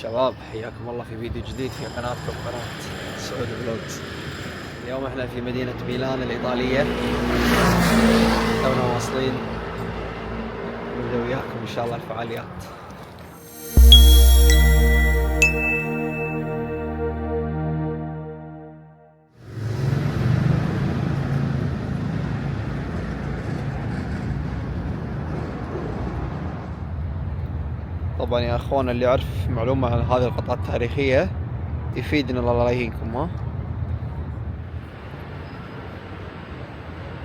شباب، حياكم الله في فيديو جديد في قناتكم، قناة سعود فلوجز. اليوم احنا في مدينة ميلان الإيطالية، تونا واصلين نبدأ وياكم إن شاء الله الفعاليات. طبعا يا اخوان، اللي يعرف معلومة عن هذه القطعة التاريخية يفيدنا، الله لا يهينكم. ها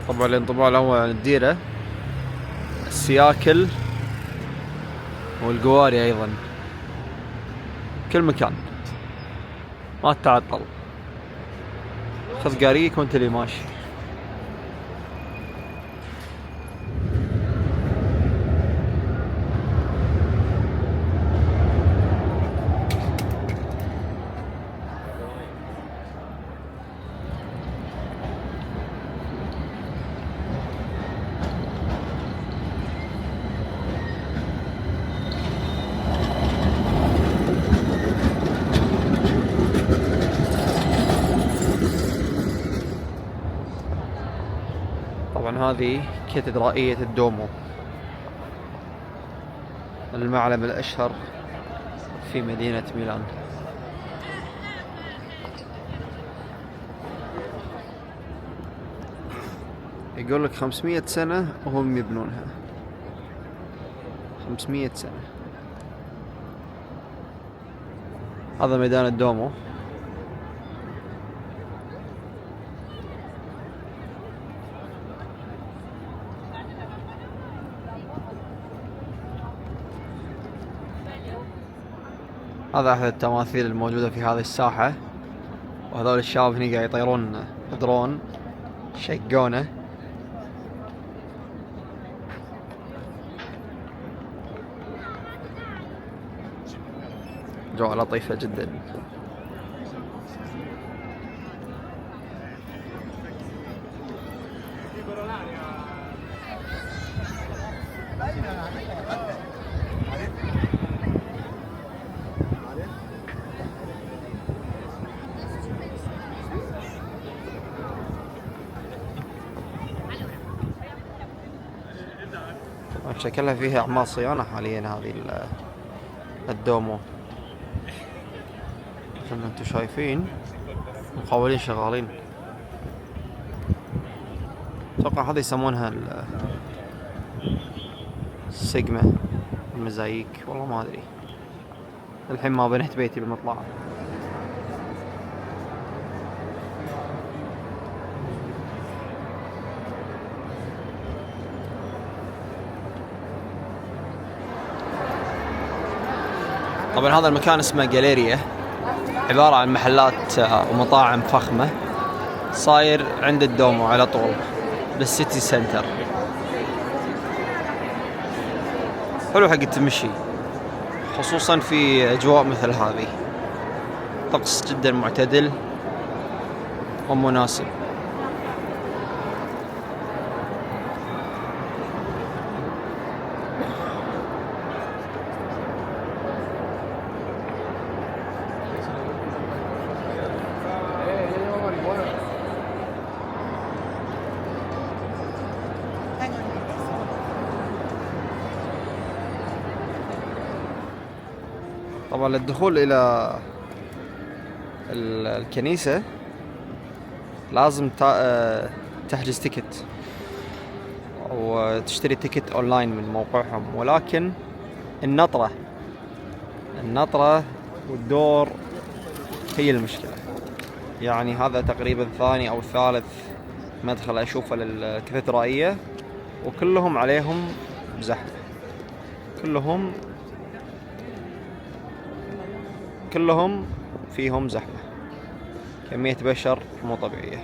طبعا الانطباع الاول عن الديرة، السياكل والقواري ايضا، كل مكان ما تتعطل، خذ قاريك وانت اللي ماشي. طبعا هذه كاتدرائية الدومو، المعلم الأشهر في مدينة ميلان. يقول لك 500 سنة وهم يبنونها، 500 سنة. هذا ميدان الدومو. هذا أحد التماثيل الموجودة في هذه الساحة، وهذول الشباب هنا قاعد يطيرون درون شقونه. جوة لطيفة جدا. شكلها فيها أعمال صيانة حاليا هذه الدومو، مثل ما انتم شايفين مقاولين شغالين. اتوقع هذه يسمونها السيجما، المزايك، والله ما ادري، الحين ما بنيت بيتي بالمطلع. طبعا هذا المكان اسمه جاليريا، عبارة عن محلات ومطاعم فخمة، صاير عند الدومو على طول بالسيتي سنتر. حلو حق التمشي، خصوصا في اجواء مثل هذه، طقس جدا معتدل ومناسب. طبعا للدخول الى الكنيسة لازم تحجز تيكت وتشتري تيكت اونلاين من موقعهم، ولكن النطرة والدور هي المشكلة. يعني هذا تقريبا ثاني او ثالث مدخل اشوفه للكاتدرائية، وكلهم عليهم زحمة، كلهم فيهم زحمة، كمية بشر مو طبيعية.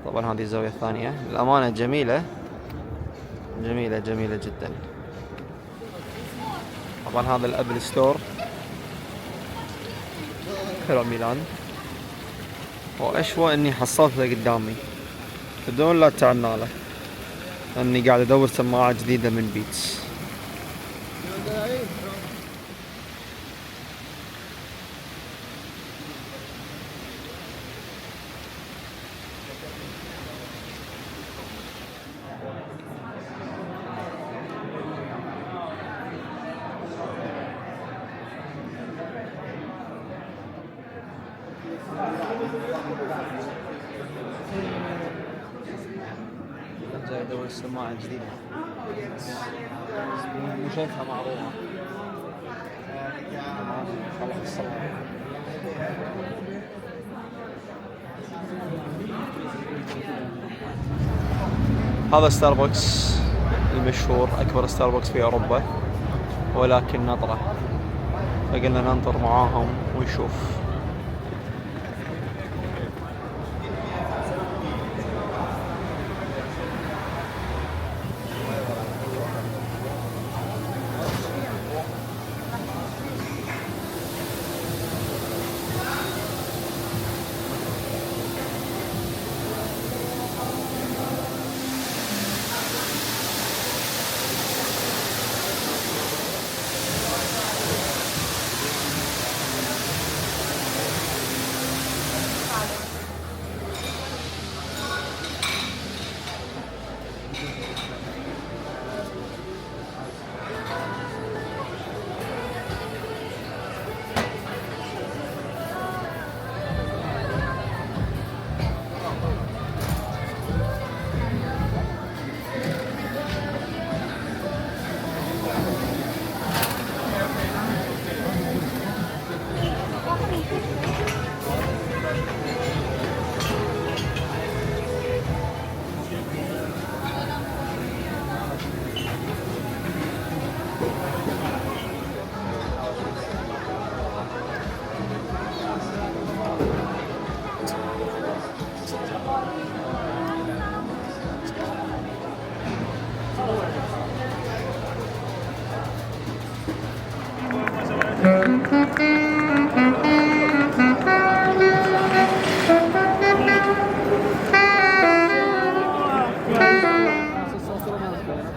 طبعا هذه الزاوية الثانية للأمانة جميلة جدا. طبعا هذا الأبل ستور في ميلان، وأشوى إني حصلته قدامي بدون لا تعناله، أني قاعد أدور سماعة جديدة من بيتس. زي دور السماعة الجديدة مو شايفها معروضة. خلاص الصلاة. هذا ستاربكس المشهور، أكبر ستاربكس في أوروبا، ولكن نطرة، فقلنا ننطر معاهم ونشوف.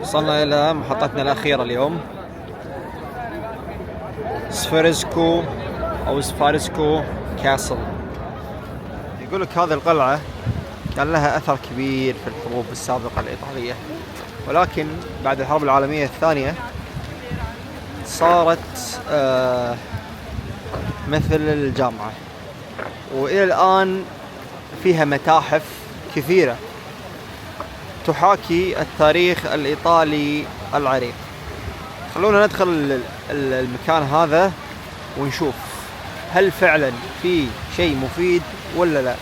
وصلنا إلى محطتنا الأخيرة اليوم، سفاريسكو أو سفاريسكو كاسل. يقول لك هذه القلعة كان لها أثر كبير في الحروب السابقة الإيطالية، ولكن بعد الحرب العالمية الثانية صارت مثل الجامعة، وإلى الآن فيها متاحف كثيرة تحاكي التاريخ الإيطالي العريق. خلونا ندخل المكان هذا ونشوف هل فعلا في شيء مفيد ولا لا.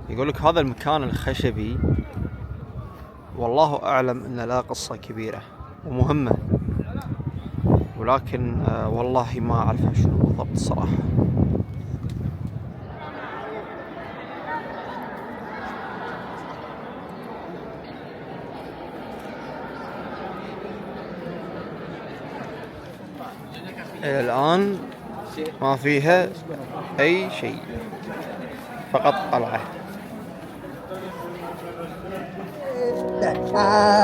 يقولك هذا المكان الخشبي والله أعلم أن له قصة كبيرة ومهمة، ولكن والله ما أعرف شنو بالضبط الصراحة. إلى الآن ما فيها أي شيء، فقط قلعة.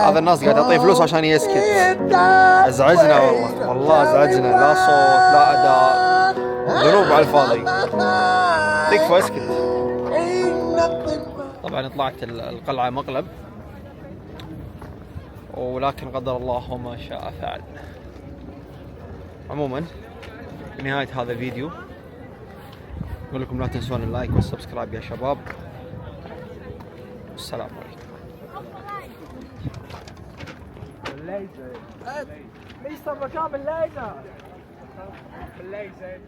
هذا الناس قاعد يعطيه فلوس عشان يسكت. ازعجنا والله ازعجنا، لا صوت لا اداء، ذنوب على الفاضي. تكفى اسكت. طبعا طلعت القلعة مقلب، ولكن قدر الله وما شاء فعل. عموما بنهاية هذا الفيديو أقول لكم لا تنسون اللايك والسبسكرايب يا شباب. السلام عليكم. الليزر ميستر مكان بالليزر